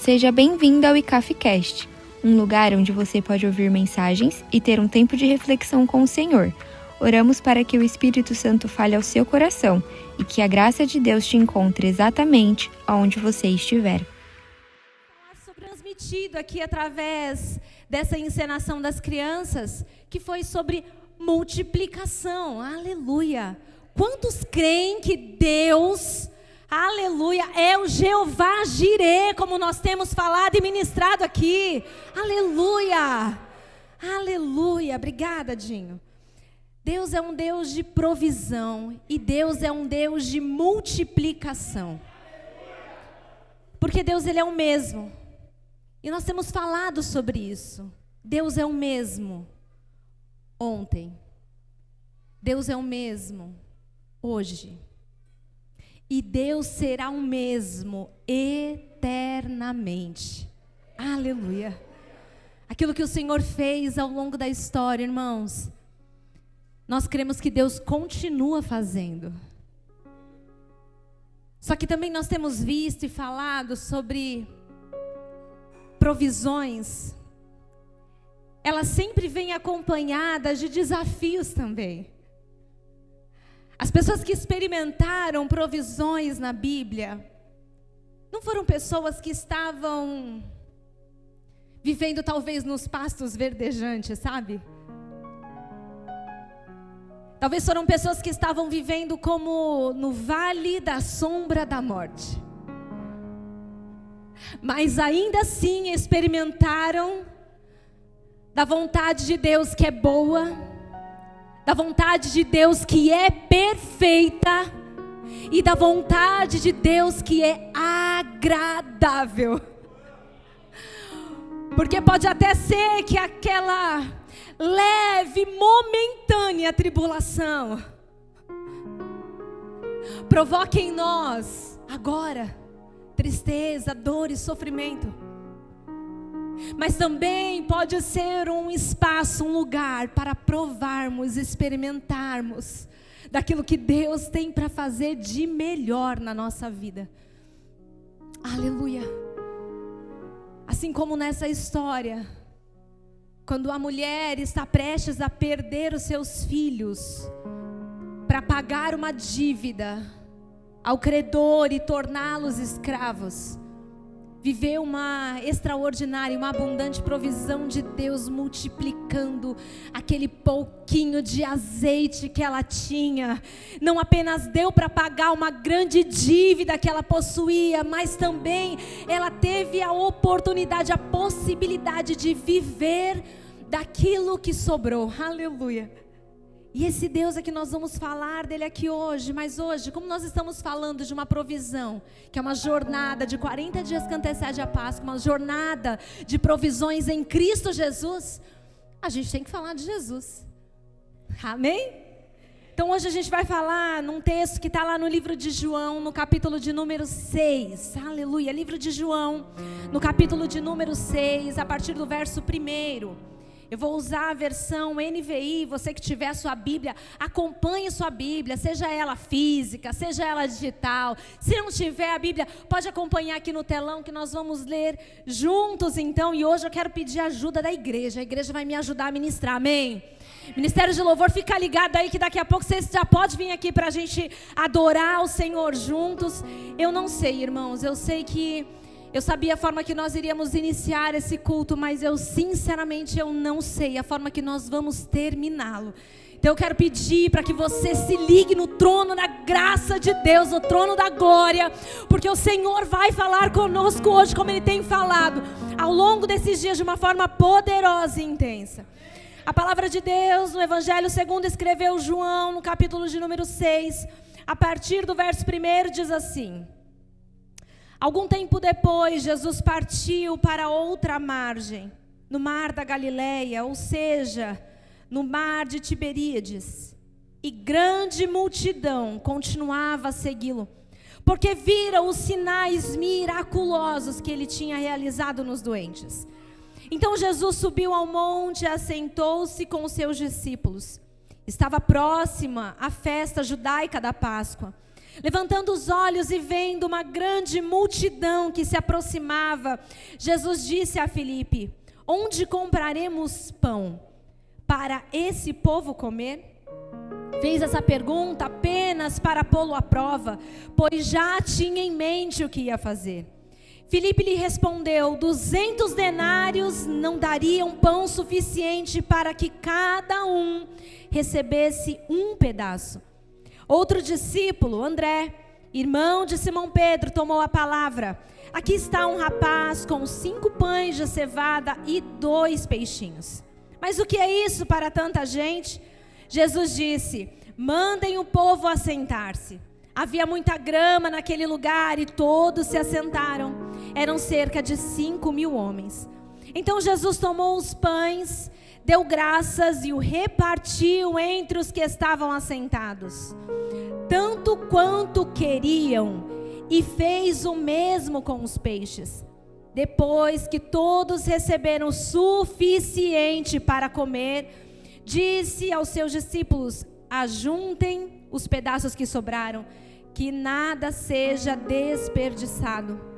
Seja bem-vindo ao ICAFcast, um lugar onde você pode ouvir mensagens e ter um tempo de reflexão com o Senhor. Oramos para que o Espírito Santo fale ao seu coração e que a graça de Deus te encontre exatamente onde você estiver. Transmitido aqui através dessa encenação das crianças, que foi sobre multiplicação. Aleluia! Quantos creem que Deus, aleluia, é o Jeová Jirê, como nós temos falado e ministrado aqui? Aleluia! Aleluia! Obrigada, Dinho. Deus é um Deus de provisão e Deus é um Deus de multiplicação. Porque Deus, Ele é o mesmo. E nós temos falado sobre isso. Deus é o mesmo ontem. Deus é o mesmo hoje. E Deus será o mesmo eternamente. Aleluia. Aquilo que o Senhor fez ao longo da história, irmãos, nós cremos que Deus continua fazendo. Só que também nós temos visto e falado sobre provisões. Elas sempre vêm acompanhadas de desafios também. As pessoas que experimentaram provisões na Bíblia não foram pessoas que estavam vivendo talvez nos pastos verdejantes, sabe? Talvez foram pessoas que estavam vivendo como no vale da sombra da morte. Mas ainda assim experimentaram da vontade de Deus que é boa, da vontade de Deus que é perfeita e da vontade de Deus que é agradável. Porque pode até ser que aquela leve, momentânea tribulação provoque em nós agora tristeza, dor e sofrimento. Mas também pode ser um espaço, um lugar para provarmos, experimentarmos daquilo que Deus tem para fazer de melhor na nossa vida. Aleluia. Assim como nessa história, quando a mulher está prestes a perder os seus filhos para pagar uma dívida ao credor e torná-los escravos, viveu uma extraordinária, uma abundante provisão de Deus, multiplicando aquele pouquinho de azeite que ela tinha. Não apenas deu para pagar uma grande dívida que ela possuía, mas também ela teve a oportunidade, a possibilidade de viver daquilo que sobrou. Aleluia. E esse Deus é que nós vamos falar dele aqui hoje. Mas hoje, como nós estamos falando de uma provisão, que é uma jornada de 40 dias que antecede a Páscoa, uma jornada de provisões em Cristo Jesus, a gente tem que falar de Jesus. Amém? Então hoje a gente vai falar num texto que está lá no livro de João, no capítulo de número 6. Aleluia, livro de João, no capítulo de número 6, a partir do verso 1. Eu vou usar a versão NVI, você que tiver a sua Bíblia, acompanhe sua Bíblia, seja ela física, seja ela digital. Se não tiver a Bíblia, pode acompanhar aqui no telão que nós vamos ler juntos então. E hoje eu quero pedir ajuda da igreja, a igreja vai me ajudar a ministrar, amém? Ministério de Louvor, fica ligado aí que daqui a pouco vocês já podem vir aqui para a gente adorar o Senhor juntos. Eu não sei, irmãos, eu sei que eu sabia a forma que nós iríamos iniciar esse culto, mas eu sinceramente não sei a forma que nós vamos terminá-lo. Então eu quero pedir para que você se ligue no trono da graça de Deus, no trono da glória, porque o Senhor vai falar conosco hoje como Ele tem falado ao longo desses dias de uma forma poderosa e intensa. A palavra de Deus no Evangelho segundo escreveu João, no capítulo de número 6, a partir do verso 1 diz assim: algum tempo depois, Jesus partiu para outra margem, no mar da Galileia, ou seja, no mar de Tiberíades. E grande multidão continuava a segui-lo, porque viram os sinais miraculosos que ele tinha realizado nos doentes. Então Jesus subiu ao monte e assentou-se com os seus discípulos. Estava próxima a festa judaica da Páscoa. Levantando os olhos e vendo uma grande multidão que se aproximava, Jesus disse a Filipe: onde compraremos pão para esse povo comer? Fez essa pergunta apenas para pô-lo à prova, pois já tinha em mente o que ia fazer. Filipe lhe respondeu: 200 denários não dariam pão suficiente para que cada um recebesse um pedaço. Outro discípulo, André, irmão de Simão Pedro, tomou a palavra: aqui está um rapaz com 5 pães de cevada e 2 peixinhos. Mas o que é isso para tanta gente? Jesus disse: mandem o povo assentar-se. Havia muita grama naquele lugar e todos se assentaram. Eram cerca de 5.000 homens. Então Jesus tomou os pães, deu graças e o repartiu entre os que estavam assentados, tanto quanto queriam, e fez o mesmo com os peixes. Depois que todos receberam o suficiente para comer, disse aos seus discípulos: ajuntem os pedaços que sobraram, que nada seja desperdiçado.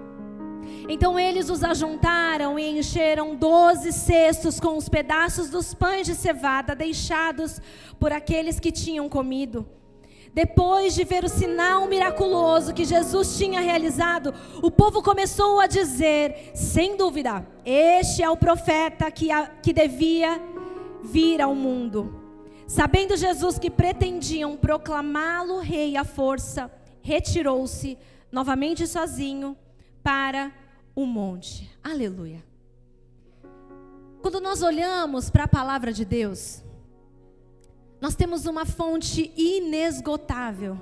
Então eles os ajuntaram e encheram 12 cestos com os pedaços dos pães de cevada deixados por aqueles que tinham comido. Depois de ver o sinal miraculoso que Jesus tinha realizado, o povo começou a dizer: sem dúvida, este é o profeta que devia vir ao mundo. Sabendo Jesus que pretendiam proclamá-lo rei à força, retirou-se novamente sozinho para o monte. Aleluia. Quando nós olhamos para a palavra de Deus, nós temos uma fonte inesgotável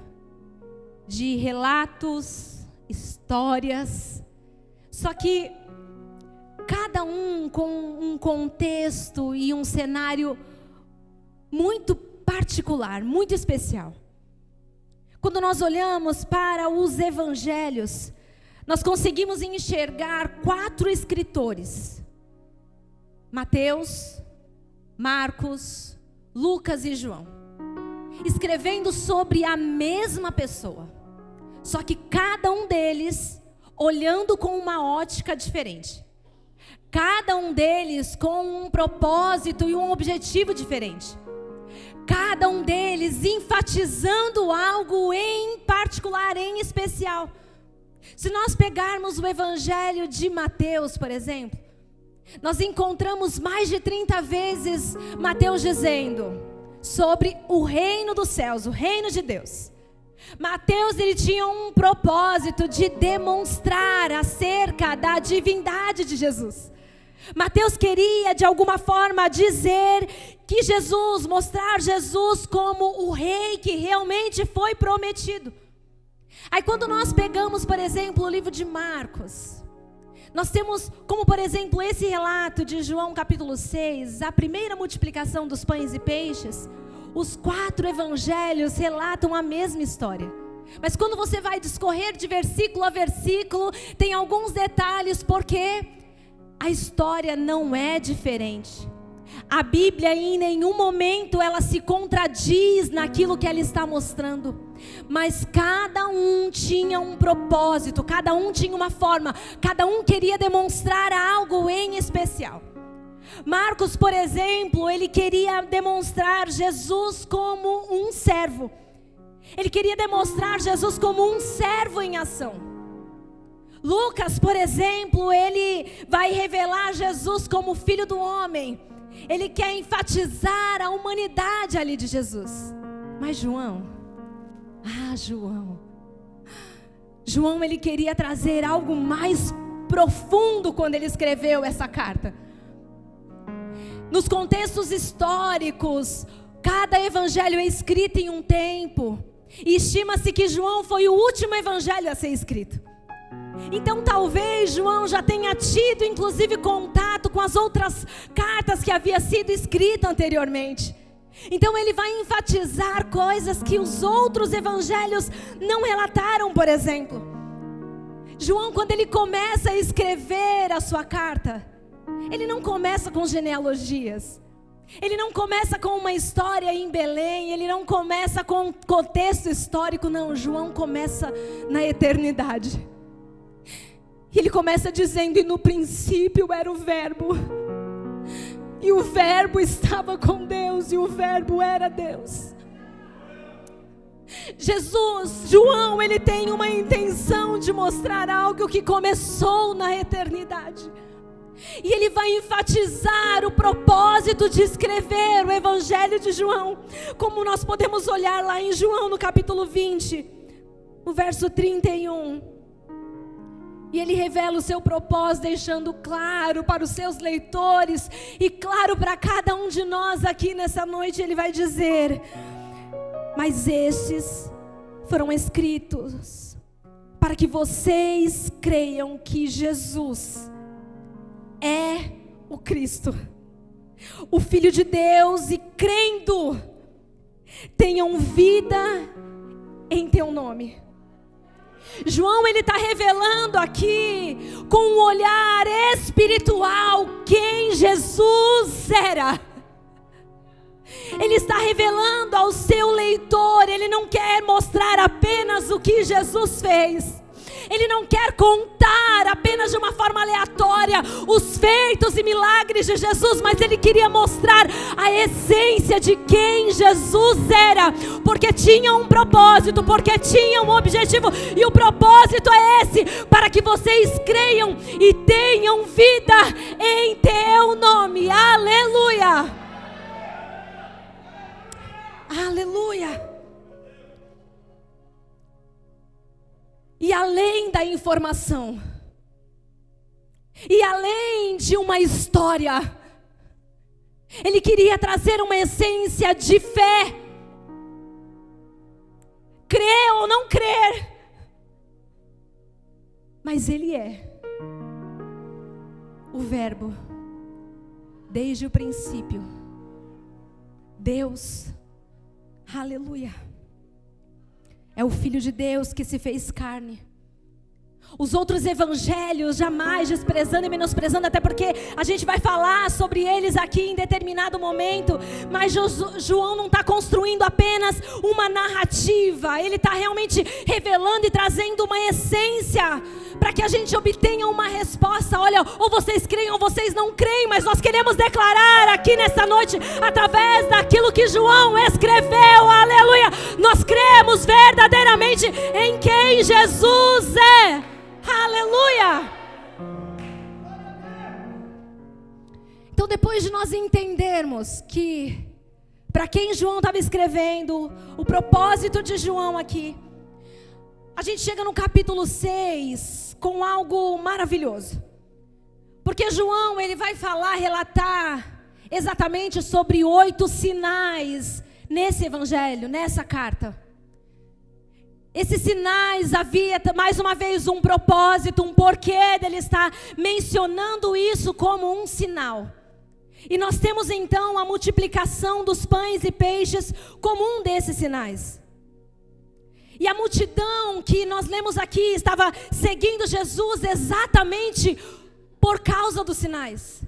de relatos, histórias, só que cada um com um contexto e um cenário muito particular, muito especial. Quando nós olhamos para os evangelhos, nós conseguimos enxergar 4 escritores: Mateus, Marcos, Lucas e João, escrevendo sobre a mesma pessoa, só que cada um deles olhando com uma ótica diferente, cada um deles com um propósito e um objetivo diferente, cada um deles enfatizando algo em particular, em especial. Se nós pegarmos o evangelho de Mateus, por exemplo, nós encontramos mais de 30 vezes Mateus dizendo sobre o reino dos céus, o reino de Deus. Mateus, ele tinha um propósito de demonstrar acerca da divindade de Jesus. Mateus queria de alguma forma dizer que Jesus, mostrar Jesus como o rei que realmente foi prometido. Aí quando nós pegamos, por exemplo, o livro de Marcos, nós temos como, por exemplo, esse relato de João capítulo 6, a primeira multiplicação dos pães e peixes. Os 4 evangelhos relatam a mesma história. Mas quando você vai discorrer de versículo a versículo, tem alguns detalhes, porque a história não é diferente. A Bíblia em nenhum momento ela se contradiz naquilo que ela está mostrando. Mas cada um tinha um propósito, cada um tinha uma forma, cada um queria demonstrar algo em especial. Marcos, por exemplo, ele queria demonstrar Jesus como um servo. Ele queria demonstrar Jesus como um servo em ação. Lucas, por exemplo, ele vai revelar Jesus como filho do homem. Ele quer enfatizar a humanidade ali de Jesus. Mas João, João ele queria trazer algo mais profundo quando ele escreveu essa carta. Nos contextos históricos, cada evangelho é escrito em um tempo, e estima-se que João foi o último evangelho a ser escrito. Então talvez João já tenha tido inclusive contato com as outras cartas que havia sido escrita anteriormente. Então ele vai enfatizar coisas que os outros evangelhos não relataram, por exemplo. João, quando ele começa a escrever a sua carta, ele não começa com genealogias. Ele não começa com uma história em Belém, ele não começa com um contexto histórico, não. João começa na eternidade. E ele começa dizendo: e no princípio era o Verbo, e o Verbo estava com Deus, e o Verbo era Deus. João, ele tem uma intenção de mostrar algo que começou na eternidade. E ele vai enfatizar o propósito de escrever o Evangelho de João, como nós podemos olhar lá em João no capítulo 20, no verso 31. E ele revela o seu propósito, deixando claro para os seus leitores e claro para cada um de nós aqui nessa noite. Ele vai dizer: mas estes foram escritos para que vocês creiam que Jesus é o Cristo, o Filho de Deus, e crendo, tenham vida em teu nome. João, ele está revelando aqui, com um olhar espiritual, quem Jesus era. Ele está revelando ao seu leitor. Ele não quer mostrar apenas o que Jesus fez. Ele não quer contar apenas de uma forma aleatória os feitos e milagres de Jesus, mas ele queria mostrar a essência de quem Jesus era, porque tinha um propósito, porque tinha um objetivo, e o propósito é esse: para que vocês creiam e tenham vida em teu nome. Aleluia! Aleluia! E além da informação, e além de uma história, ele queria trazer uma essência de fé. Crer ou não crer, mas ele é o Verbo, desde o princípio, Deus. Aleluia. É o Filho de Deus que se fez carne. Os outros evangelhos, jamais desprezando e menosprezando, até porque a gente vai falar sobre eles aqui em determinado momento, mas João não está construindo apenas uma narrativa, ele está realmente revelando e trazendo uma essência, para que a gente obtenha uma resposta. Olha, ou vocês creem ou vocês não creem, mas nós queremos declarar aqui nessa noite, através daquilo que João escreveu, aleluia, nós cremos verdadeiramente em quem Jesus é. Aleluia! Então, depois de nós entendermos que para quem João estava escrevendo, o propósito de João aqui, a gente chega no capítulo 6 com algo maravilhoso. Porque João, ele vai relatar exatamente sobre 8 sinais nesse evangelho, nessa carta. Esses sinais, havia mais uma vez um propósito, um porquê dele estar mencionando isso como um sinal. E nós temos então a multiplicação dos pães e peixes como um desses sinais. E a multidão que nós lemos aqui estava seguindo Jesus exatamente por causa dos sinais.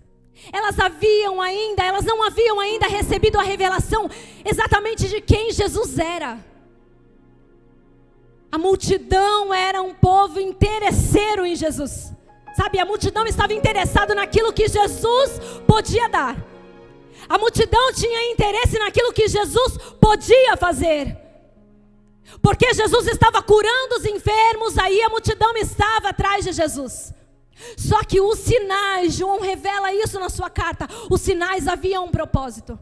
Elas não haviam ainda recebido a revelação exatamente de quem Jesus era. A multidão era um povo interesseiro em Jesus. Sabe, a multidão estava interessada naquilo que Jesus podia dar. A multidão tinha interesse naquilo que Jesus podia fazer. Porque Jesus estava curando os enfermos, aí a multidão estava atrás de Jesus. Só que os sinais, João revela isso na sua carta, os sinais haviam um propósito.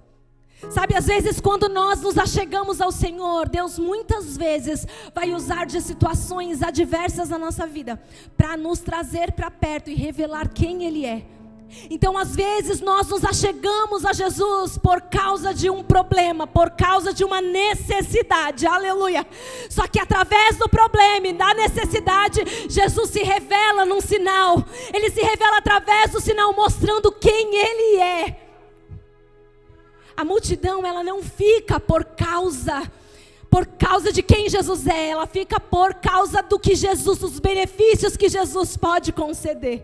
Sabe, às vezes quando nós nos achegamos ao Senhor, Deus muitas vezes vai usar de situações adversas na nossa vida para nos trazer para perto e revelar quem Ele é. Então às vezes nós nos achegamos a Jesus por causa de um problema, por causa de uma necessidade, aleluia. Só que através do problema e da necessidade, Jesus se revela num sinal. Ele se revela através do sinal, mostrando quem Ele é. A multidão, ela não fica por causa de quem Jesus é, ela fica por causa do que Jesus, dos benefícios que Jesus pode conceder.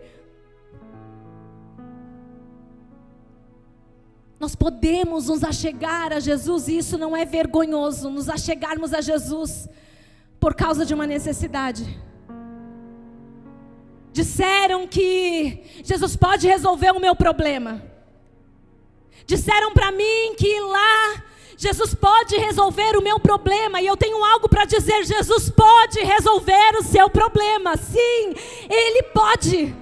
Nós podemos nos achegar a Jesus, e isso não é vergonhoso, nos achegarmos a Jesus por causa de uma necessidade. Disseram que Jesus pode resolver o meu problema. Disseram para mim que lá Jesus pode resolver o meu problema, e eu tenho algo para dizer: Jesus pode resolver o seu problema, sim, Ele pode.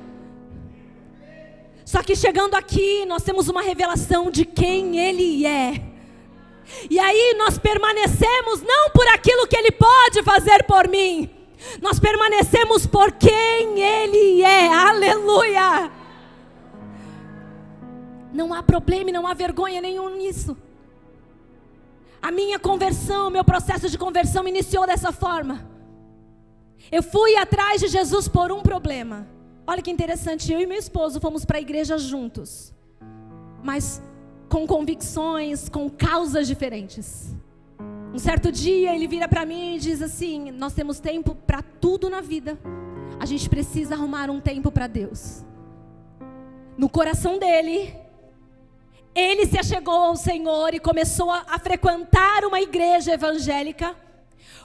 Só que chegando aqui, nós temos uma revelação de quem Ele é. E aí nós permanecemos não por aquilo que Ele pode fazer por mim, nós permanecemos por quem Ele é, aleluia. Não há problema e não há vergonha nenhum nisso. A minha conversão, meu processo de conversão iniciou dessa forma. Eu fui atrás de Jesus por um problema. Olha que interessante, eu e meu esposo fomos para a igreja juntos, mas com convicções, com causas diferentes. Um certo dia ele vira para mim e diz assim: nós temos tempo para tudo na vida, a gente precisa arrumar um tempo para Deus. No coração dele, ele se achegou ao Senhor e começou a frequentar uma igreja evangélica,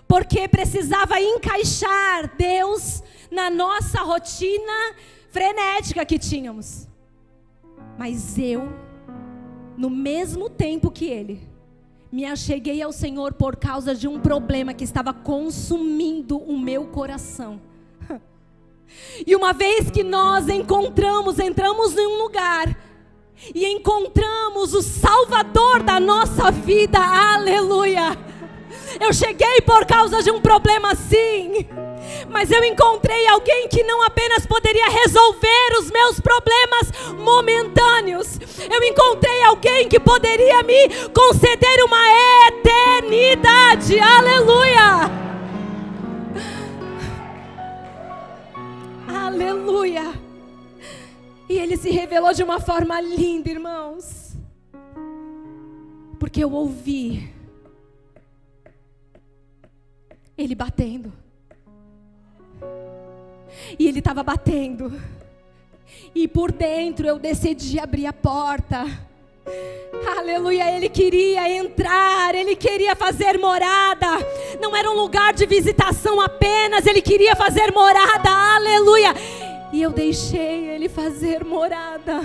porque precisava encaixar Deus na nossa rotina frenética que tínhamos. Mas eu, no mesmo tempo que ele, me acheguei ao Senhor por causa de um problema que estava consumindo o meu coração. E uma vez que nós entramos em um lugar e encontramos o Salvador da nossa vida, aleluia. Eu cheguei por causa de um problema, sim, mas eu encontrei alguém que não apenas poderia resolver os meus problemas momentâneos. Eu encontrei alguém que poderia me conceder uma eternidade, aleluia, aleluia. E ele se revelou de uma forma linda, irmãos, porque eu ouvi ele batendo, e ele estava batendo, e por dentro eu decidi abrir a porta, aleluia. Ele queria entrar, ele queria fazer morada, não era um lugar de visitação apenas, ele queria fazer morada, aleluia. E eu deixei ele fazer morada.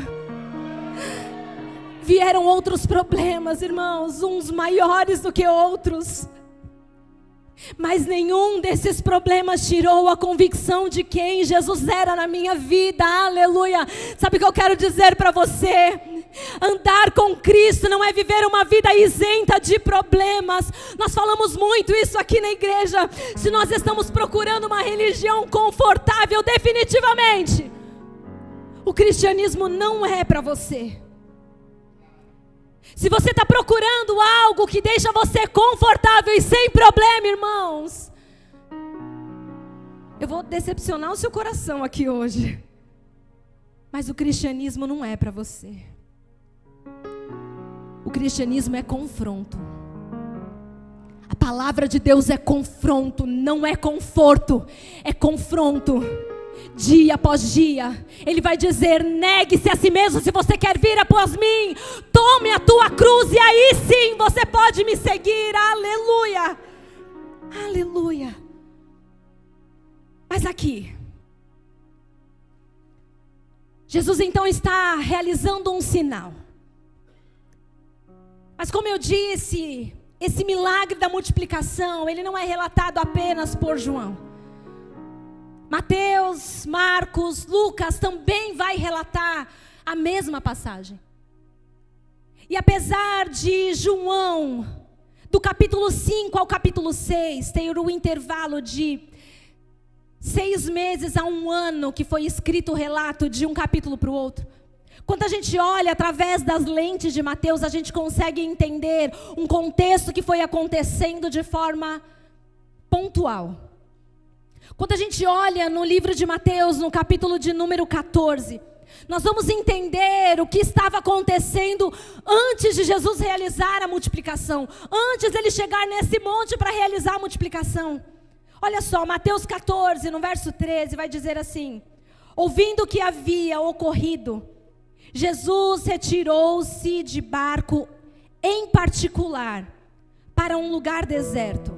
Vieram outros problemas, irmãos, uns maiores do que outros, mas nenhum desses problemas tirou a convicção de quem Jesus era na minha vida, aleluia. Sabe o que eu quero dizer para você? Andar com Cristo não é viver uma vida isenta de problemas. Nós falamos muito isso aqui na igreja. Se nós estamos procurando uma religião confortável, definitivamente o cristianismo não é para você. Se você está procurando algo que deixa você confortável e sem problema, irmãos, eu vou decepcionar o seu coração aqui hoje, mas o cristianismo não é para você. O cristianismo é confronto. A palavra de Deus é confronto, não é conforto, é confronto. Dia após dia, Ele vai dizer: negue-se a si mesmo se você quer vir após mim. Tome a tua cruz e aí sim você pode me seguir. Aleluia, aleluia. Mas aqui, Jesus então está realizando um sinal. Mas como eu disse, esse milagre da multiplicação, ele não é relatado apenas por João. Mateus, Marcos, Lucas também vai relatar a mesma passagem. E apesar de João, do capítulo 5 ao capítulo 6, ter um intervalo de 6 meses a 1 ano que foi escrito o relato de um capítulo para o outro, quando a gente olha através das lentes de Mateus, a gente consegue entender um contexto que foi acontecendo de forma pontual. Quando a gente olha no livro de Mateus, no capítulo de número 14, nós vamos entender o que estava acontecendo antes de Jesus realizar a multiplicação, antes dele chegar nesse monte para realizar a multiplicação. Olha só, Mateus 14, no verso 13, vai dizer assim: ouvindo o que havia ocorrido, Jesus retirou-se de barco em particular para um lugar deserto.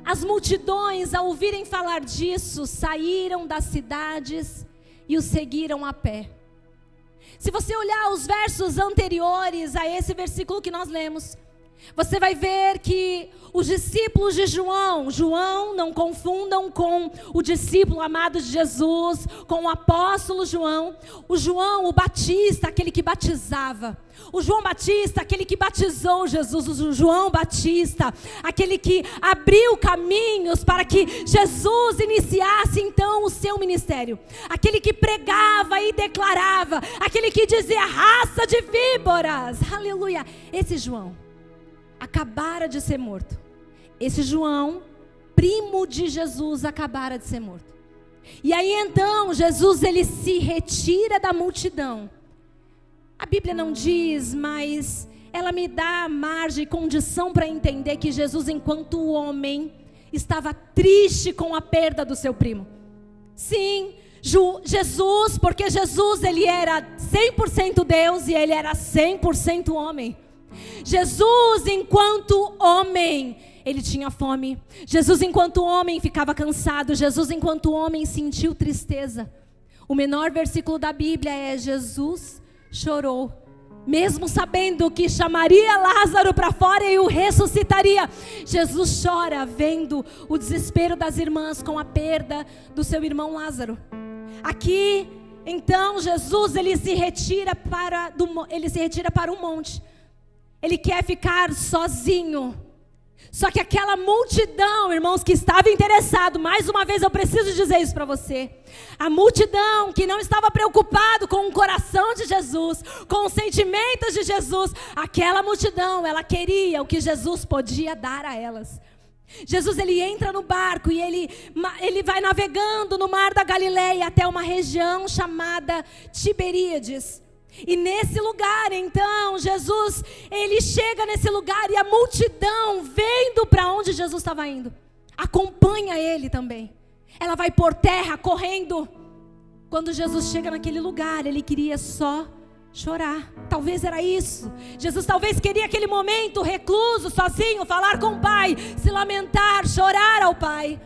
As multidões, ao ouvirem falar disso, saíram das cidades e o seguiram a pé. Se você olhar os versos anteriores a esse versículo que nós lemos, você vai ver que os discípulos de João, não confundam com o discípulo amado de Jesus, com o apóstolo João. O João, o Batista, aquele que batizava. O João Batista, aquele que batizou Jesus. O João Batista, aquele que abriu caminhos para que Jesus iniciasse então o seu ministério. Aquele que pregava e declarava. Aquele que dizia: raça de víboras. Aleluia. Esse João acabara de ser morto. Esse João, primo de Jesus, acabara de ser morto. E aí então Jesus, ele se retira da multidão. A Bíblia não diz, mas ela me dá margem e condição para entender que Jesus, enquanto homem, estava triste com a perda do seu primo. Sim, Jesus, porque Jesus, ele era 100% Deus e ele era 100% homem. Jesus, enquanto homem, ele tinha fome. Jesus, enquanto homem, ficava cansado. Jesus, enquanto homem, sentiu tristeza. O menor versículo da Bíblia é: Jesus chorou, mesmo sabendo que chamaria Lázaro para fora e o ressuscitaria. Jesus chora vendo o desespero das irmãs com a perda do seu irmão Lázaro. Aqui, então, Jesus, ele se retira para um monte. Ele quer ficar sozinho. Só que aquela multidão, irmãos, que estava interessado, mais uma vez eu preciso dizer isso para você. A multidão que não estava preocupado com o coração de Jesus, com os sentimentos de Jesus. Aquela multidão, ela queria o que Jesus podia dar a elas. Jesus, ele entra no barco e ele vai navegando no mar da Galileia até uma região chamada Tiberíades. E nesse lugar, então, Jesus, ele chega nesse lugar e a multidão, vendo para onde Jesus estava indo, acompanha ele também. Ela vai por terra, correndo. Quando Jesus chega naquele lugar, ele queria só chorar. Talvez era isso. Jesus talvez queria aquele momento, recluso, sozinho, falar com o Pai, se lamentar, chorar ao Pai.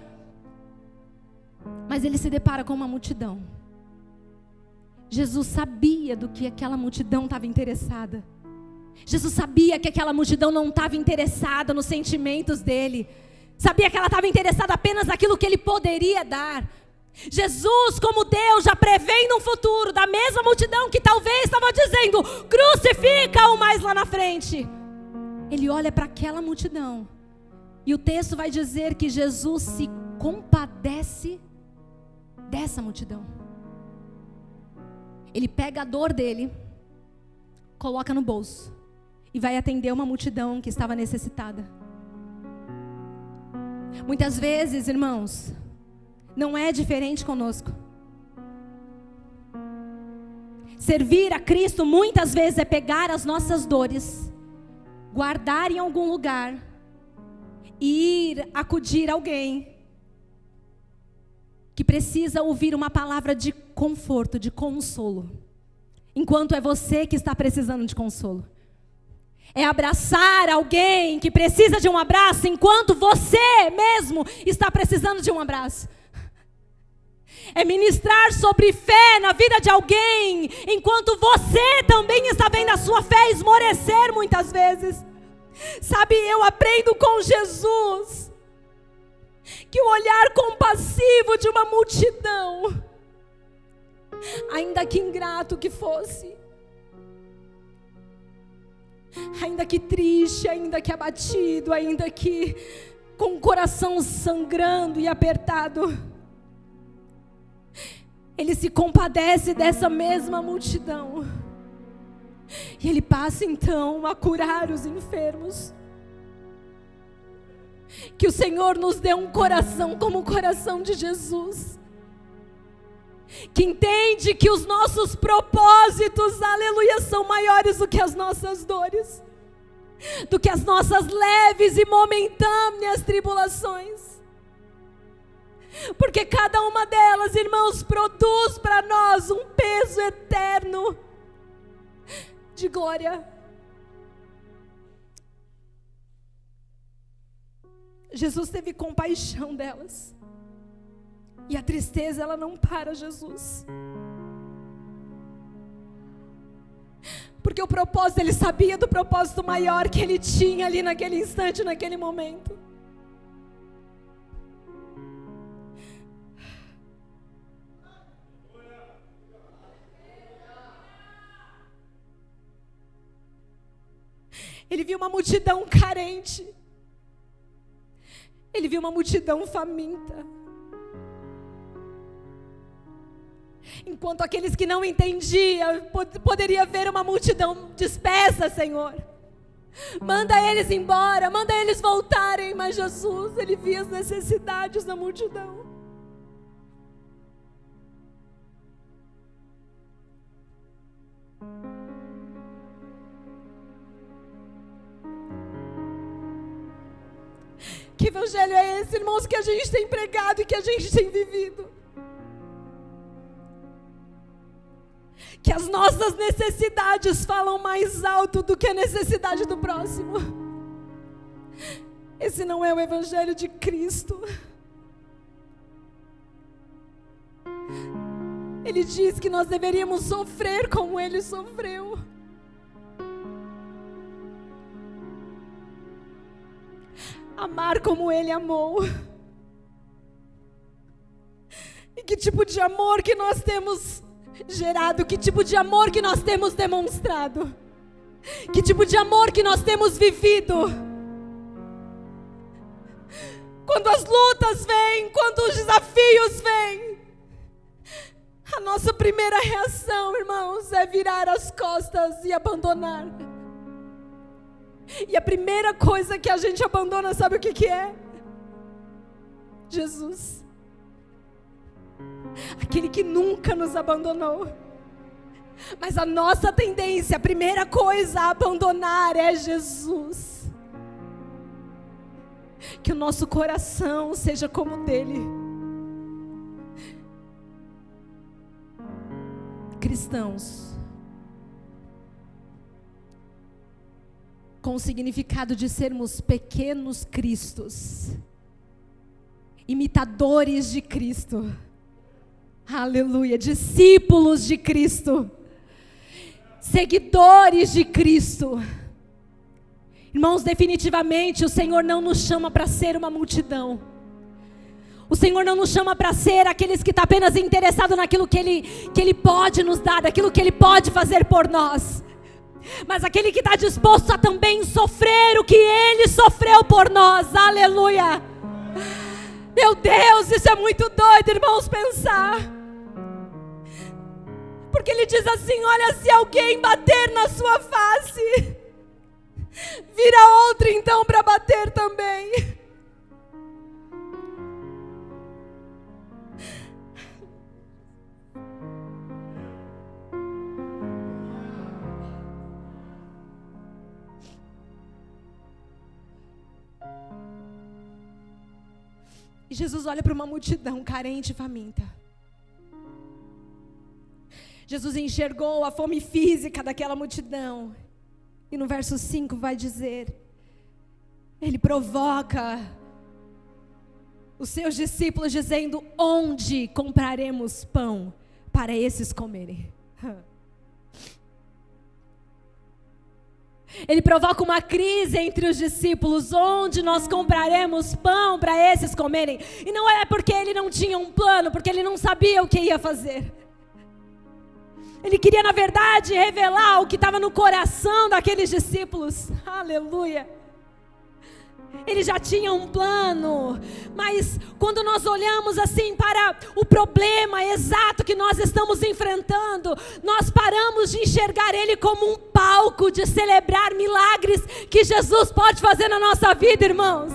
Mas ele se depara com uma multidão. Jesus sabia do que aquela multidão estava interessada. Jesus sabia que aquela multidão não estava interessada nos sentimentos dele. Sabia que ela estava interessada apenas naquilo que ele poderia dar. Jesus, como Deus, já prevendo um futuro da mesma multidão que talvez estava dizendo: crucifica-o mais lá na frente. Ele olha para aquela multidão e o texto vai dizer que Jesus se compadece dessa multidão. Ele pega a dor dele, coloca no bolso e vai atender uma multidão que estava necessitada. Muitas vezes, irmãos, não é diferente conosco. Servir a Cristo muitas vezes é pegar as nossas dores, guardar em algum lugar e ir acudir alguém que precisa ouvir uma palavra de conforto, de consolo, enquanto é você que está precisando de consolo. É abraçar alguém que precisa de um abraço, enquanto você mesmo está precisando de um abraço. É ministrar sobre fé na vida de alguém, enquanto você também está vendo a sua fé esmorecer muitas vezes. Sabe, eu aprendo com Jesus que o olhar compassivo de uma multidão, ainda que ingrato que fosse, ainda que triste, ainda que abatido, ainda que com o coração sangrando e apertado, ele se compadece dessa mesma multidão. E ele passa então a curar os enfermos. Que o Senhor nos dê um coração como o coração de Jesus, que entende que os nossos propósitos, aleluia, são maiores do que as nossas dores, do que as nossas leves e momentâneas tribulações. Porque cada uma delas, irmãos, produz para nós um peso juízo eterno de glória. Jesus teve compaixão delas. E a tristeza, ela não para Jesus. Porque o propósito, ele sabia do propósito maior que ele tinha ali naquele instante, naquele momento. Ele viu uma multidão carente. Ele viu uma multidão faminta. Enquanto aqueles que não entendiam, poderia ver uma multidão dispersa, Senhor. Manda eles embora, manda eles voltarem. Mas Jesus, ele via as necessidades da multidão. Que evangelho é esse, irmãos, que a gente tem pregado e que a gente tem vivido? Que as nossas necessidades falam mais alto do que a necessidade do próximo. Esse não é o evangelho de Cristo. Ele diz que nós deveríamos sofrer como Ele sofreu. Amar como Ele amou. E que tipo de amor que nós temos gerado, que tipo de amor que nós temos demonstrado, que tipo de amor que nós temos vivido. Quando as lutas vêm, quando os desafios vêm, a nossa primeira reação, irmãos, é virar as costas e abandonar. E a primeira coisa que a gente abandona, sabe o que é? Jesus. Aquele que nunca nos abandonou. Mas a nossa tendência, a primeira coisa a abandonar é Jesus. Que o nosso coração seja como o dele. Cristãos com o significado de sermos pequenos cristos, imitadores de Cristo, aleluia, discípulos de Cristo, seguidores de Cristo. Irmãos, definitivamente o Senhor não nos chama para ser uma multidão. O Senhor não nos chama para ser aqueles que estão apenas interessados naquilo que Ele pode nos dar, daquilo que Ele pode fazer por nós. Mas aquele que está disposto a também sofrer o que Ele sofreu por nós, aleluia. Meu Deus, isso é muito doido, irmãos, pensar. Porque Ele diz assim: olha, se alguém bater na sua face, vira outro então para bater também. E Jesus olha para uma multidão carente e faminta. Jesus enxergou a fome física daquela multidão. E no verso 5 vai dizer: Ele provoca os seus discípulos dizendo: onde compraremos pão para esses comerem? Ele provoca uma crise entre os discípulos: onde nós compraremos pão para esses comerem? E não é porque ele não tinha um plano, porque ele não sabia o que ia fazer. Ele queria, na verdade, revelar o que estava no coração daqueles discípulos. Aleluia. Ele já tinha um plano, mas quando nós olhamos assim para o problema exato que nós estamos enfrentando, nós paramos de enxergar ele como um palco de celebrar milagres que Jesus pode fazer na nossa vida, irmãos.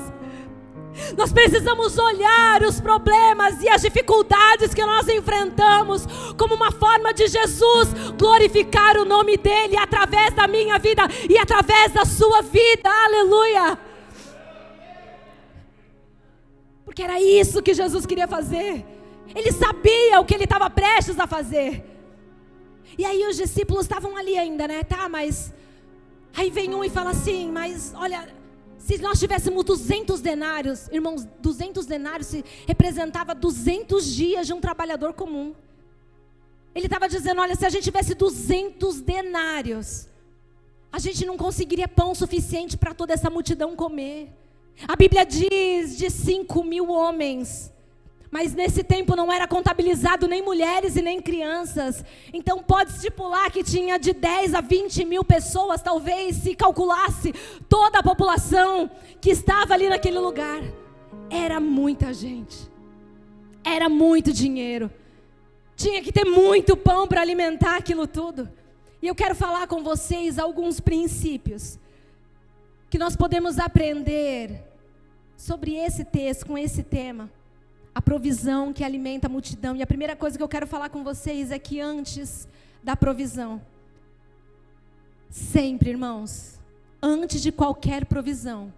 Nós precisamos olhar os problemas e as dificuldades que nós enfrentamos como uma forma de Jesus glorificar o nome dele através da minha vida e através da sua vida, aleluia. Porque era isso que Jesus queria fazer. Ele sabia o que ele estava prestes a fazer. E aí os discípulos estavam ali ainda, né? Tá, mas... Aí vem um e fala assim, mas olha, se nós tivéssemos 200 denários, irmãos, 200 denários representava 200 dias de um trabalhador comum. Ele estava dizendo, olha, se a gente tivesse 200 denários, a gente não conseguiria pão suficiente para toda essa multidão comer. A Bíblia diz de 5.000 homens. Mas nesse tempo não era contabilizado nem mulheres e nem crianças. Então pode estipular que tinha de 10 a 20 mil pessoas, talvez, se calculasse toda a população que estava ali naquele lugar. Era muita gente. Era muito dinheiro. Tinha que ter muito pão para alimentar aquilo tudo. E eu quero falar com vocês alguns princípios que nós podemos aprender sobre esse texto, com esse tema. A provisão que alimenta a multidão. E a primeira coisa que eu quero falar com vocês é que antes da provisão, sempre, irmãos, antes de qualquer provisão,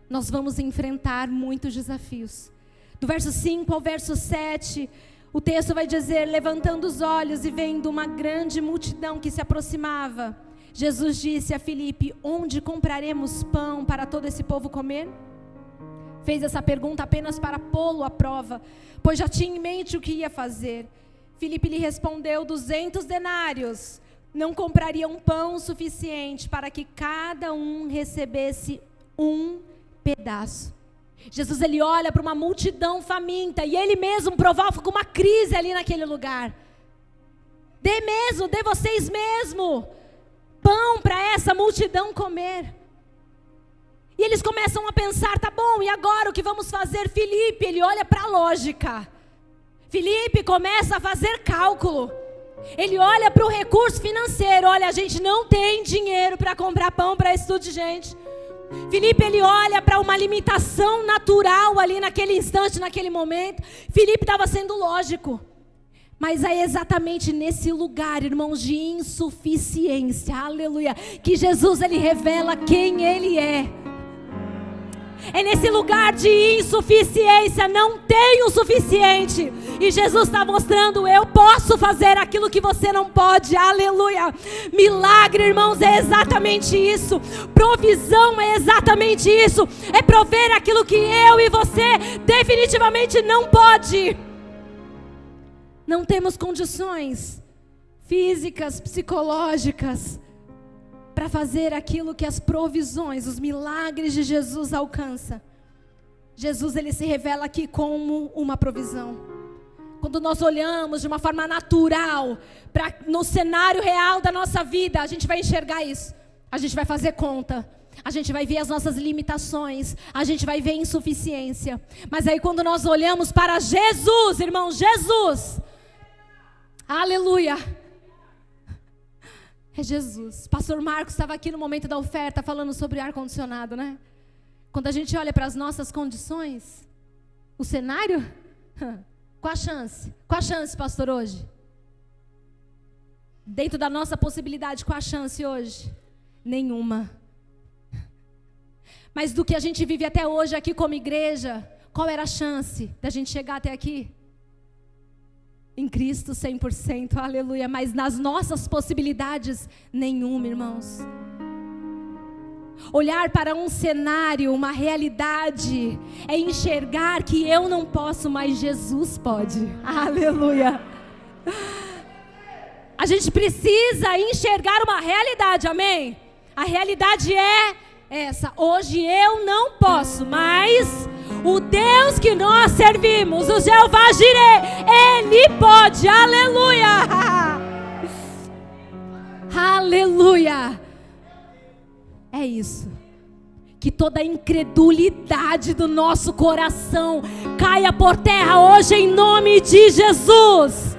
nós vamos enfrentar muitos desafios. Do verso 5 ao verso 7, o texto vai dizer, levantando os olhos e vendo uma grande multidão que se aproximava, Jesus disse a Filipe, onde compraremos pão para todo esse povo comer? Fez essa pergunta apenas para pô-lo à prova, pois já tinha em mente o que ia fazer. Filipe lhe respondeu, 200 denários não comprariam pão suficiente para que cada um recebesse um pedaço. Jesus, ele olha para uma multidão faminta e ele mesmo provoca uma crise ali naquele lugar. Dê vocês mesmo pão para essa multidão comer. E eles começam a pensar, tá bom, e agora o que vamos fazer? Filipe, ele olha para a lógica. Filipe começa a fazer cálculo. Ele olha para o recurso financeiro. Olha, a gente não tem dinheiro para comprar pão para esse tudo de gente. Filipe, ele olha para uma limitação natural ali naquele instante, naquele momento. Filipe estava sendo lógico. Mas é exatamente nesse lugar, irmãos, de insuficiência, aleluia, que Jesus, ele revela quem ele é. É nesse lugar de insuficiência, não tenho o suficiente. E Jesus está mostrando, eu posso fazer aquilo que você não pode, aleluia. Milagre, irmãos, é exatamente isso. Provisão é exatamente isso. É prover aquilo que eu e você definitivamente não pode. Não temos condições físicas, psicológicas, para fazer aquilo que as provisões, os milagres de Jesus alcançam. Jesus, ele se revela aqui como uma provisão. Quando nós olhamos de uma forma natural, no cenário real da nossa vida, a gente vai enxergar isso. A gente vai fazer conta. A gente vai ver as nossas limitações. A gente vai ver insuficiência. Mas aí quando nós olhamos para Jesus, irmãos, Jesus, aleluia, é Jesus. Pastor Marcos estava aqui no momento da oferta falando sobre ar-condicionado, né? Quando a gente olha para as nossas condições, o cenário, qual a chance? Qual a chance, pastor, hoje? Dentro da nossa possibilidade, qual a chance hoje? Nenhuma. Mas do que a gente vive até hoje aqui como igreja, qual era a chance da gente chegar até aqui? Em Cristo 100%, aleluia. Mas nas nossas possibilidades, nenhuma, irmãos. Olhar para um cenário, uma realidade, é enxergar que eu não posso, mas Jesus pode, aleluia. A gente precisa enxergar uma realidade, amém? A realidade é essa, hoje eu não posso, mas o Deus que nós servimos, o Jeová Jireh, Ele pode, aleluia, aleluia. É isso, que toda a incredulidade do nosso coração caia por terra hoje em nome de Jesus.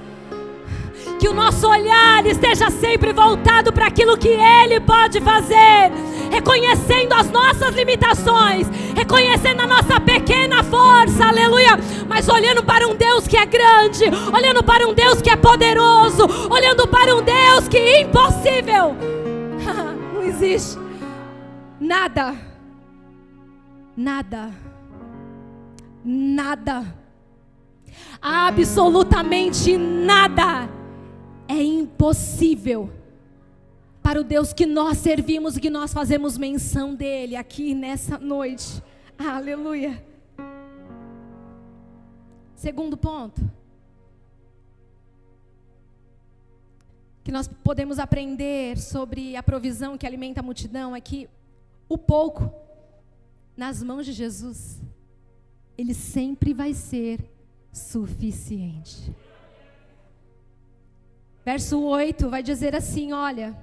Que o nosso olhar esteja sempre voltado para aquilo que Ele pode fazer, reconhecendo as nossas limitações, reconhecendo a nossa pequena força, aleluia, mas olhando para um Deus que é grande, olhando para um Deus que é poderoso, olhando para um Deus que é impossível. Não existe nada, nada, nada, absolutamente nada é impossível impossível para o Deus que nós servimos e que nós fazemos menção dele aqui nessa noite. Aleluia. Segundo ponto que nós podemos aprender sobre a provisão que alimenta a multidão é que o pouco nas mãos de Jesus, ele sempre vai ser suficiente. Verso 8 vai dizer assim, olha: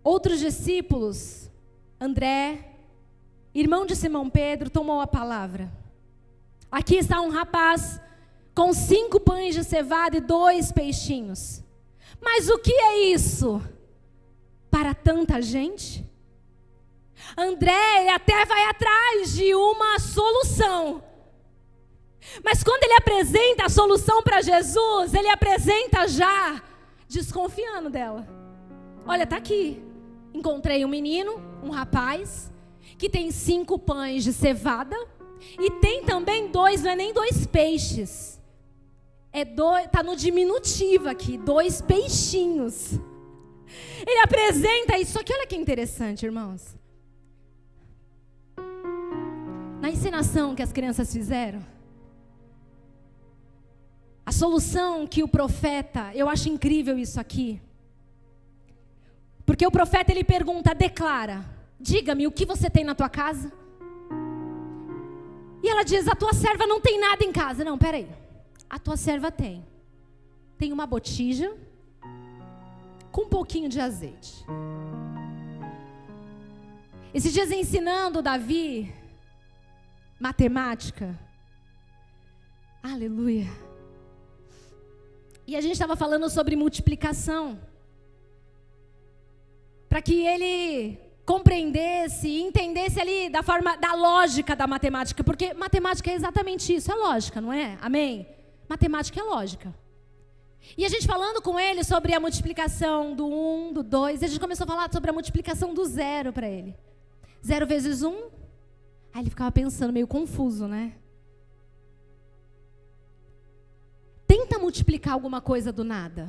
outros discípulos, André, irmão de Simão Pedro, tomou a palavra. Aqui está um rapaz com 5 pães de cevada e 2 peixinhos. Mas o que é isso para tanta gente? André, ele até vai atrás de uma solução. Mas quando ele apresenta a solução para Jesus, ele apresenta já desconfiando dela. Olha, está aqui. Encontrei um menino, um rapaz, que tem 5 pães de cevada e tem também 2, não é nem 2 peixes. Está no diminutivo aqui, 2 peixinhos. Ele apresenta isso. Só que olha que interessante, irmãos. Na encenação que as crianças fizeram, a solução que o profeta, eu acho incrível isso aqui. Porque o profeta, ele pergunta, declara, diga-me o que você tem na tua casa? E ela diz, a tua serva não tem nada em casa. Não, peraí. A tua serva tem uma botija com um pouquinho de azeite. Esses dias ensinando Davi matemática. Aleluia. E a gente estava falando sobre multiplicação. Para que ele compreendesse e entendesse ali da forma, da lógica da matemática. Porque matemática é exatamente isso, é lógica, não é? Amém? Matemática é lógica. E a gente falando com ele sobre a multiplicação do 1, do 2, a gente começou a falar sobre a multiplicação do 0 para ele. 0 vezes 1, aí ele ficava pensando, meio confuso, né? Tenta multiplicar alguma coisa do nada.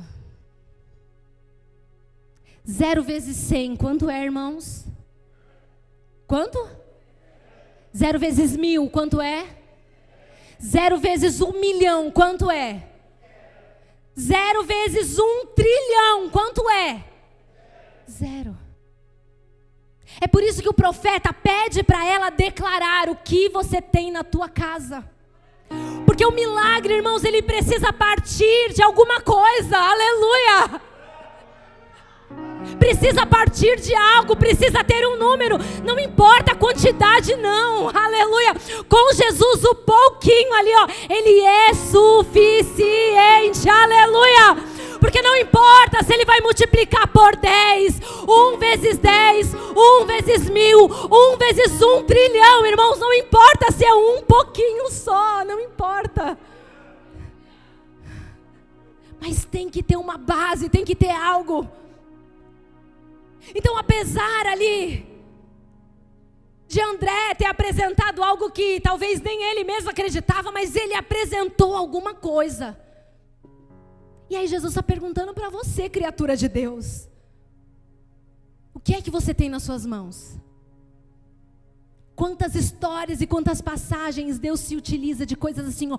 0 vezes 100, quanto é, irmãos? Quanto? 0 vezes 1000, quanto é? 0 vezes 1 milhão, quanto é? 0 vezes 1 trilhão, quanto é? 0. É por isso que o profeta pede para ela declarar o que você tem na tua casa. Porque o milagre, irmãos, ele precisa partir de alguma coisa. Aleluia! Precisa partir de algo, precisa ter um número. Não importa a quantidade, não. Aleluia! Com Jesus, o pouquinho ali, ó, ele é suficiente. Aleluia! Porque não importa se ele vai multiplicar por 10, 1 vezes 10, 1 vezes 1000, 1 vezes 1 trilhão, irmãos, não importa se é um pouquinho só, não importa. Mas tem que ter uma base, tem que ter algo. Então, apesar ali de André ter apresentado algo que talvez nem ele mesmo acreditava, mas ele apresentou alguma coisa. E aí Jesus está perguntando para você, criatura de Deus, o que é que você tem nas suas mãos? Quantas histórias e quantas passagens Deus se utiliza de coisas assim, ó,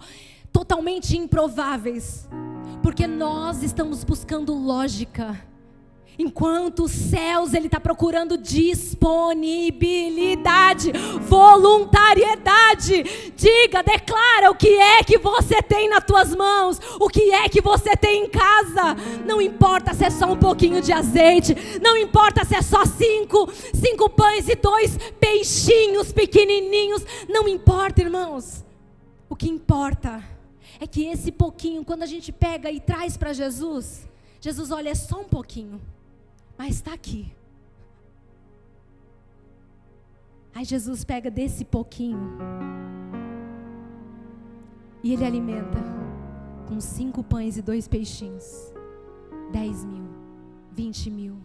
totalmente improváveis, porque nós estamos buscando lógica. Enquanto os céus, ele está procurando disponibilidade, voluntariedade. Diga, declara o que é que você tem nas tuas mãos, o que é que você tem em casa. Não importa se é só um pouquinho de azeite, não importa se é só 5 pães e 2 peixinhos pequenininhos, não importa, irmãos. O que importa é que esse pouquinho, quando a gente pega e traz para Jesus, Jesus olha, é só um pouquinho. Mas está aqui. Aí Jesus pega desse pouquinho e ele alimenta com 5 pães e 2 peixinhos. 10 mil, 20 mil,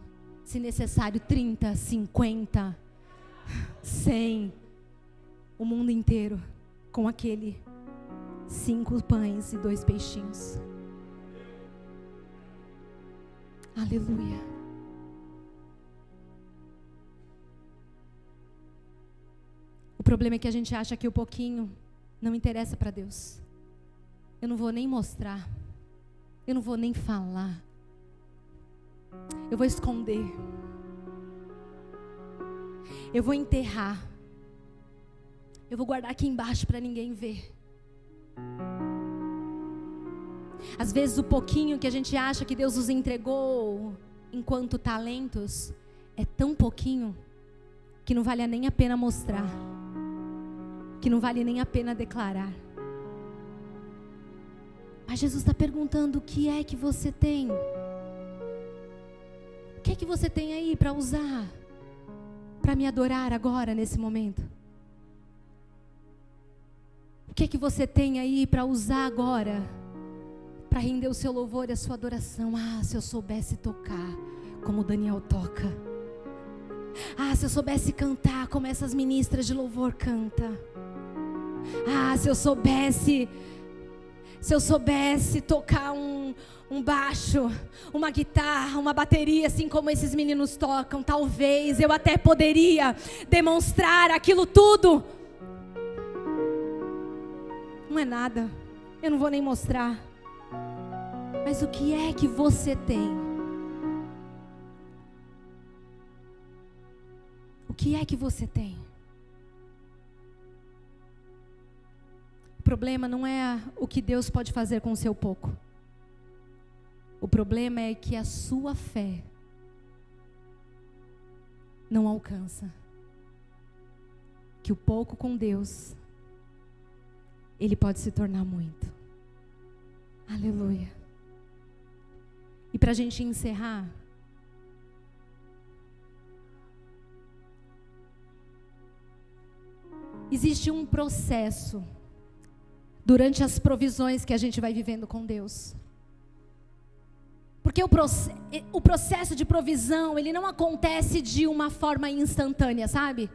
se necessário 30, 50, 100. O mundo inteiro com aquele 5 pães e 2 peixinhos. Aleluia. O problema é que a gente acha que o pouquinho não interessa para Deus. Eu não vou nem mostrar. Eu não vou nem falar. Eu vou esconder. Eu vou enterrar. Eu vou guardar aqui embaixo para ninguém ver. Às vezes o pouquinho que a gente acha que Deus nos entregou enquanto talentos é tão pouquinho que não vale nem a pena mostrar, que não vale nem a pena declarar. Mas Jesus está perguntando: o que é que você tem? O que é que você tem aí para usar, para me adorar agora, nesse momento? O que é que você tem aí para usar agora, para render o seu louvor e a sua adoração? Ah, se eu soubesse tocar como o Daniel toca. Ah, se eu soubesse cantar como essas ministras de louvor cantam. Ah, se eu soubesse tocar um baixo, uma guitarra, uma bateria, assim como esses meninos tocam, talvez eu até poderia demonstrar aquilo tudo. Não é nada, eu não vou nem mostrar. Mas o que é que você tem? O que é que você tem? O problema não é o que Deus pode fazer com o seu pouco. O problema é que a sua fé não alcança. Que o pouco com Deus, ele pode se tornar muito. Aleluia. E para a gente encerrar, existe um processo durante as provisões que a gente vai vivendo com Deus. Porque o processo de provisão, ele não acontece de uma forma instantânea, sabe?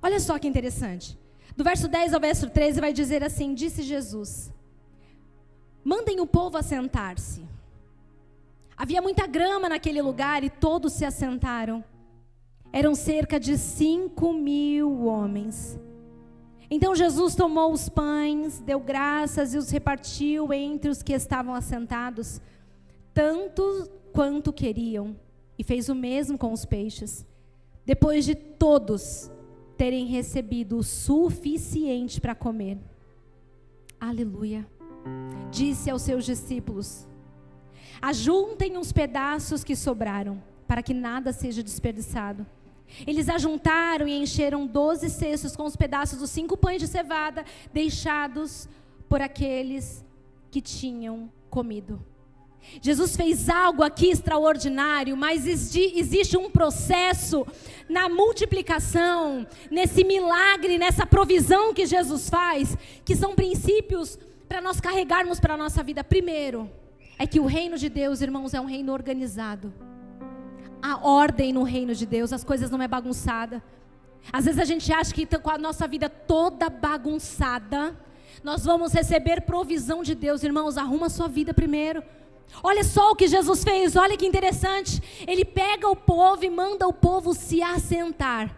Olha só que interessante. Do verso 10 ao verso 13 vai dizer assim: disse Jesus: mandem o povo assentar-se. Havia muita grama naquele lugar e todos se assentaram. Eram cerca de 5.000 homens. Então Jesus tomou os pães, deu graças e os repartiu entre os que estavam assentados, tanto quanto queriam, e fez o mesmo com os peixes. Depois de todos terem recebido o suficiente para comer, aleluia, disse aos seus discípulos: ajuntem os pedaços que sobraram, para que nada seja desperdiçado. Eles ajuntaram e encheram 12 cestos com os pedaços dos 5 pães de cevada, deixados por aqueles que tinham comido. Jesus fez algo aqui extraordinário, mas existe um processo na multiplicação, nesse milagre, nessa provisão que Jesus faz, que são princípios para nós carregarmos para a nossa vida. Primeiro, é que o reino de Deus, irmãos, é um reino organizado. A ordem no reino de Deus, as coisas não é bagunçada. Às vezes a gente acha que com a nossa vida toda bagunçada, nós vamos receber provisão de Deus. Irmãos, arruma a sua vida primeiro. Olha só o que Jesus fez, olha que interessante. Ele pega o povo e manda o povo se assentar.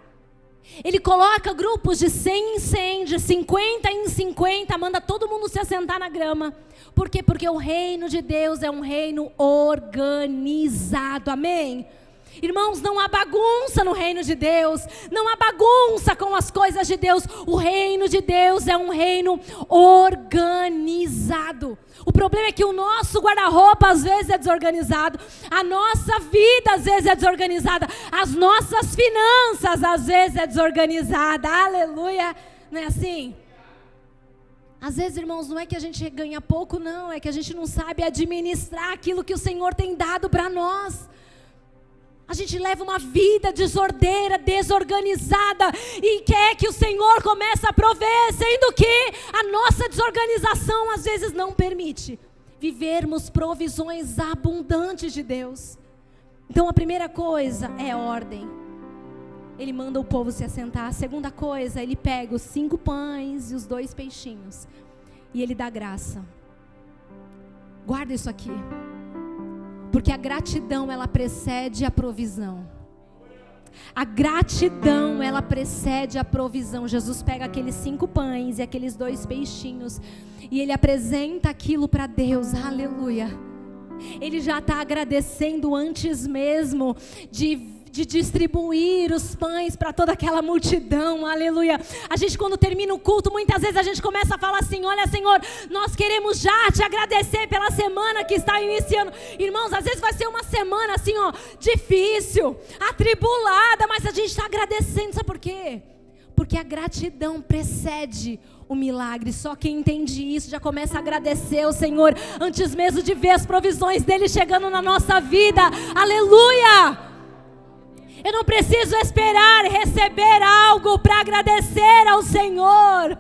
Ele coloca grupos de 100 em 100, de 50 em 50, manda todo mundo se assentar na grama. Por quê? Porque o reino de Deus é um reino organizado, amém? Irmãos, não há bagunça no reino de Deus, não há bagunça com as coisas de Deus. O reino de Deus é um reino organizado. O problema é que o nosso guarda-roupa às vezes é desorganizado, a nossa vida às vezes é desorganizada, as nossas finanças às vezes é desorganizada, aleluia, não é assim? Às vezes, irmãos, não é que a gente ganha pouco, não, é que a gente não sabe administrar aquilo que o Senhor tem dado para nós. A gente leva uma vida desordeira, desorganizada, e quer que o Senhor comece a prover, sendo que a nossa desorganização às vezes não permite vivermos provisões abundantes de Deus. Então a primeira coisa é ordem. Ele manda o povo se assentar. A segunda coisa, ele pega os 5 pães e os 2 peixinhos e ele dá graça. Guarda isso aqui. Porque a gratidão, ela precede a provisão. A gratidão, ela precede a provisão. Jesus pega aqueles 5 pães e aqueles 2 peixinhos e ele apresenta aquilo para Deus. Aleluia. Ele já está agradecendo antes mesmo de distribuir os pães para toda aquela multidão. Aleluia. A gente, quando termina o culto, muitas vezes a gente começa a falar assim: olha, Senhor, nós queremos já te agradecer pela semana que está iniciando. Irmãos, às vezes vai ser uma semana assim, ó, difícil, atribulada, mas a gente está agradecendo. Sabe por quê? Porque a gratidão precede o milagre. Só quem entende isso já começa a agradecer ao Senhor antes mesmo de ver as provisões dele chegando na nossa vida. Aleluia. Eu não preciso esperar receber algo para agradecer ao Senhor.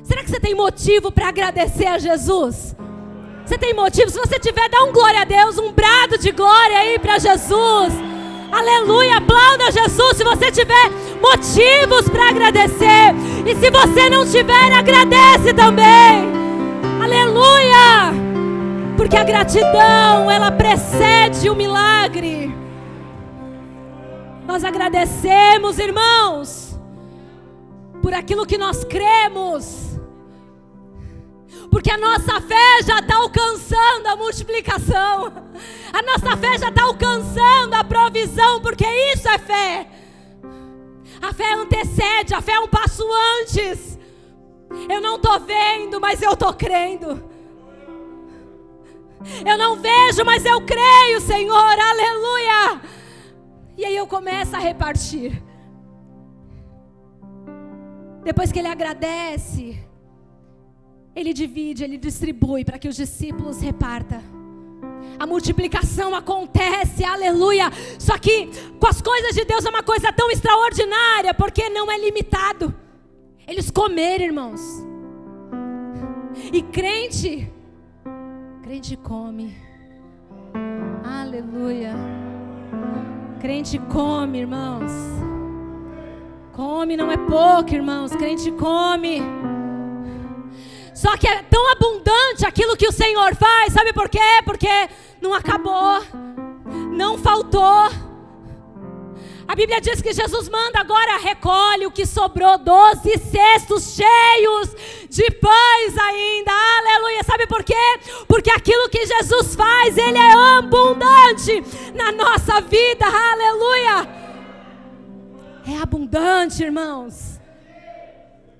Será que você tem motivo para agradecer a Jesus? Você tem motivo? Se você tiver, dá um glória a Deus, um brado de glória aí para Jesus. Aleluia, aplauda Jesus se você tiver motivos para agradecer. E se você não tiver, agradece também. Aleluia. Porque a gratidão, ela precede o milagre. Nós agradecemos, irmãos, por aquilo que nós cremos, porque a nossa fé já está alcançando a multiplicação, a nossa fé já está alcançando a provisão, porque isso é fé. A fé antecede, a fé é um passo antes. Eu não estou vendo, mas eu estou crendo. Eu não vejo, mas eu creio, Senhor, aleluia. E aí eu começo a repartir. Depois que ele agradece, ele divide, ele distribui para que os discípulos repartam. A multiplicação acontece, aleluia. Só que com as coisas de Deus é uma coisa tão extraordinária, porque não é limitado. Eles comeram, irmãos. E crente come. Aleluia. Crente come, irmãos. Come não é pouco, irmãos. Crente come. Só que é tão abundante aquilo que o Senhor faz. Sabe por quê? Porque não acabou, não faltou. A Bíblia diz que Jesus manda agora: recolhe o que sobrou, 12 cestos cheios de pães ainda. Aleluia. Sabe por quê? Porque aquilo que Jesus faz, ele é abundante na nossa vida. Aleluia. É abundante, irmãos.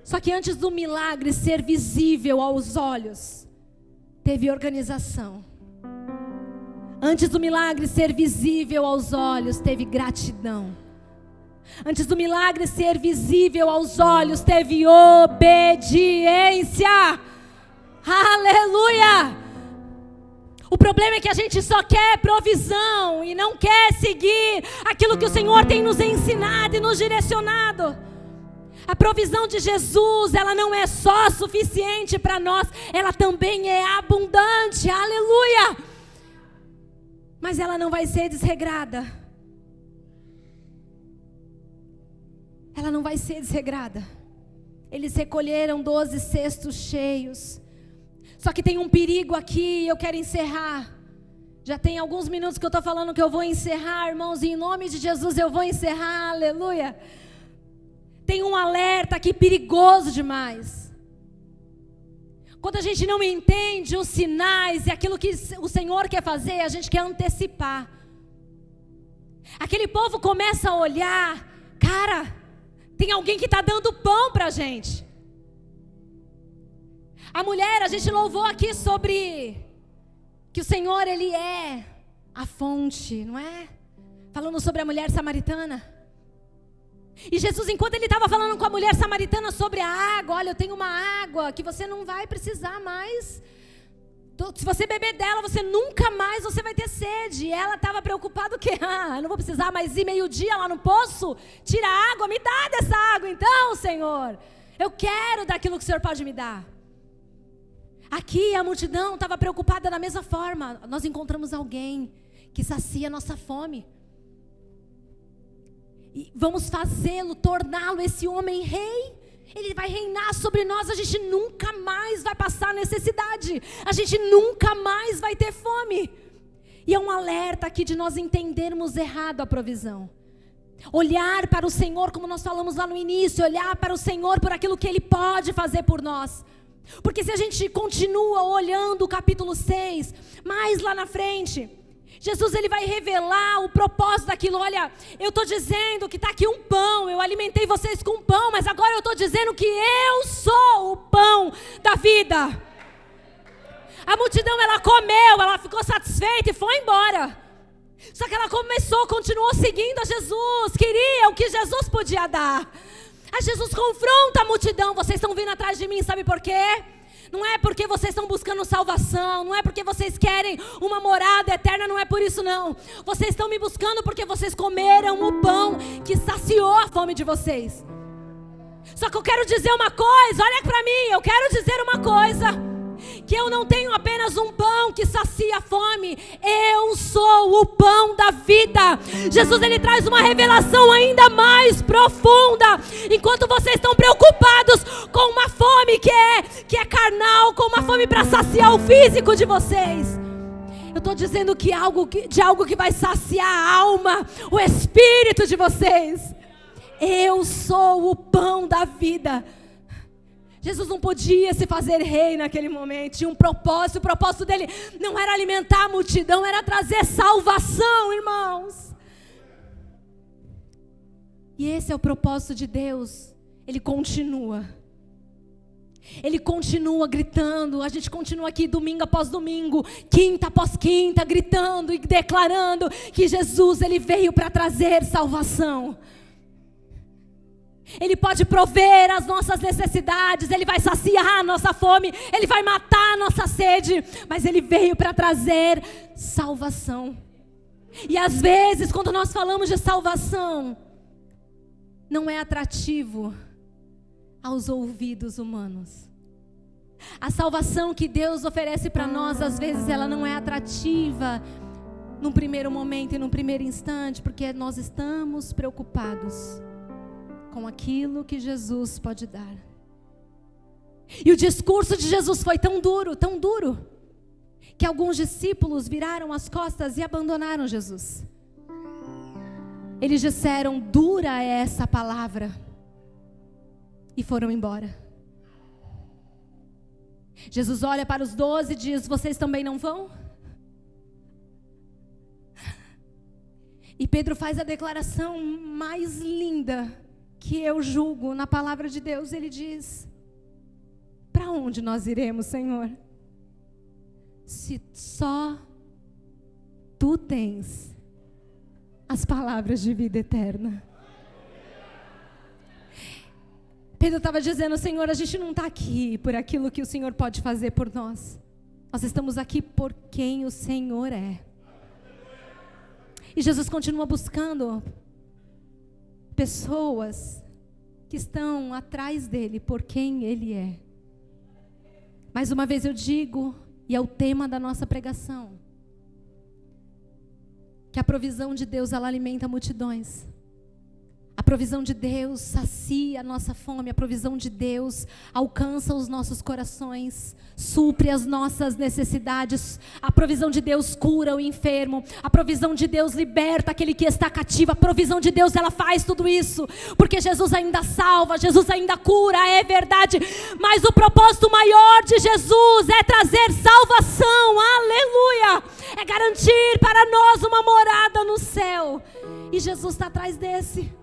Só que antes do milagre ser visível aos olhos, teve organização. Antes do milagre ser visível aos olhos, teve gratidão. Antes do milagre ser visível aos olhos, teve obediência. Aleluia. O problema é que a gente só quer provisão e não quer seguir aquilo que o Senhor tem nos ensinado e nos direcionado. A provisão de Jesus, ela não é só suficiente para nós, ela também é abundante. Aleluia. Mas ela não vai ser desregrada. Ela não vai ser desregrada. Eles recolheram 12 cestos cheios. Só que tem um perigo aqui, eu quero encerrar. Já tem alguns minutos que eu estou falando que eu vou encerrar, irmãos. E em nome de Jesus eu vou encerrar, aleluia. Tem um alerta aqui perigoso demais. Quando a gente não entende os sinais e aquilo que o Senhor quer fazer, a gente quer antecipar. Aquele povo começa a olhar, cara, tem alguém que está dando pão para a gente. A mulher, a gente louvou aqui sobre que o Senhor, Ele é a fonte, não é? Falando sobre a mulher samaritana. E Jesus, enquanto Ele estava falando com a mulher samaritana sobre a água, olha, eu tenho uma água que você não vai precisar mais. Se você beber dela, você nunca mais você vai ter sede. E ela estava preocupada o quê? Eu não vou precisar mais ir meio-dia lá no poço? Tira a água, me dá dessa água então, Senhor. Eu quero daquilo que o Senhor pode me dar. Aqui a multidão estava preocupada da mesma forma. Nós encontramos alguém que sacia a nossa fome. E vamos fazê-lo, torná-lo esse homem rei. Ele vai reinar sobre nós. A gente nunca mais vai passar necessidade. A gente nunca mais vai ter fome. E é um alerta aqui de nós entendermos errado a provisão. Olhar para o Senhor, como nós falamos lá no início, olhar para o Senhor por aquilo que Ele pode fazer por nós. Porque se a gente continua olhando o capítulo 6, mais lá na frente, Jesus ele vai revelar o propósito daquilo. Olha, eu estou dizendo que está aqui um pão, eu alimentei vocês com pão, mas agora eu estou dizendo que eu sou o pão da vida. A multidão ela comeu, ela ficou satisfeita e foi embora. Só que ela continuou seguindo a Jesus, queria o que Jesus podia dar. Aí Jesus confronta a multidão: vocês estão vindo atrás de mim, sabe por quê? Não é porque vocês estão buscando salvação, não é porque vocês querem uma morada eterna, não é por isso não. Vocês estão me buscando porque vocês comeram o pão que saciou a fome de vocês. Só que eu quero dizer uma coisa, olha para mim, eu quero dizer uma coisa. Que eu não tenho apenas um pão que sacia a fome, eu sou o pão da vida. Jesus ele traz uma revelação ainda mais profunda. Enquanto vocês estão preocupados com uma fome que é carnal, com uma fome para saciar o físico de vocês, eu estou dizendo que algo que vai saciar a alma, o espírito de vocês. Eu sou o pão da vida. Jesus não podia se fazer rei naquele momento, tinha um propósito. O propósito dele não era alimentar a multidão, era trazer salvação, irmãos. E esse é o propósito de Deus. Ele continua gritando. A gente continua aqui domingo após domingo, quinta após quinta, gritando e declarando que Jesus ele veio para trazer salvação. Ele pode prover as nossas necessidades, Ele vai saciar a nossa fome, Ele vai matar a nossa sede, mas Ele veio para trazer salvação. E às vezes, quando nós falamos de salvação, não é atrativo aos ouvidos humanos. A salvação que Deus oferece para nós, às vezes ela não é atrativa num primeiro momento e num primeiro instante, porque nós estamos preocupados com aquilo que Jesus pode dar. E o discurso de Jesus foi tão duro, que alguns discípulos viraram as costas e abandonaram Jesus. Eles disseram: dura é essa palavra, e foram embora. Jesus olha para os 12 e diz: vocês também não vão? E Pedro faz a declaração mais linda que eu julgo na palavra de Deus. Ele diz: para onde nós iremos, Senhor? Se só Tu tens as palavras de vida eterna. Pedro estava dizendo: Senhor, a gente não está aqui por aquilo que o Senhor pode fazer por nós. Nós estamos aqui por quem o Senhor é. E Jesus continua buscando pessoas que estão atrás dele por quem ele é. Mais uma vez eu digo, e é o tema da nossa pregação, que a provisão de Deus ela alimenta multidões. A provisão de Deus sacia a nossa fome, a provisão de Deus alcança os nossos corações, supre as nossas necessidades, a provisão de Deus cura o enfermo, a provisão de Deus liberta aquele que está cativo, a provisão de Deus ela faz tudo isso, porque Jesus ainda salva, Jesus ainda cura, é verdade, mas o propósito maior de Jesus é trazer salvação, aleluia, é garantir para nós uma morada no céu, e Jesus está atrás desse.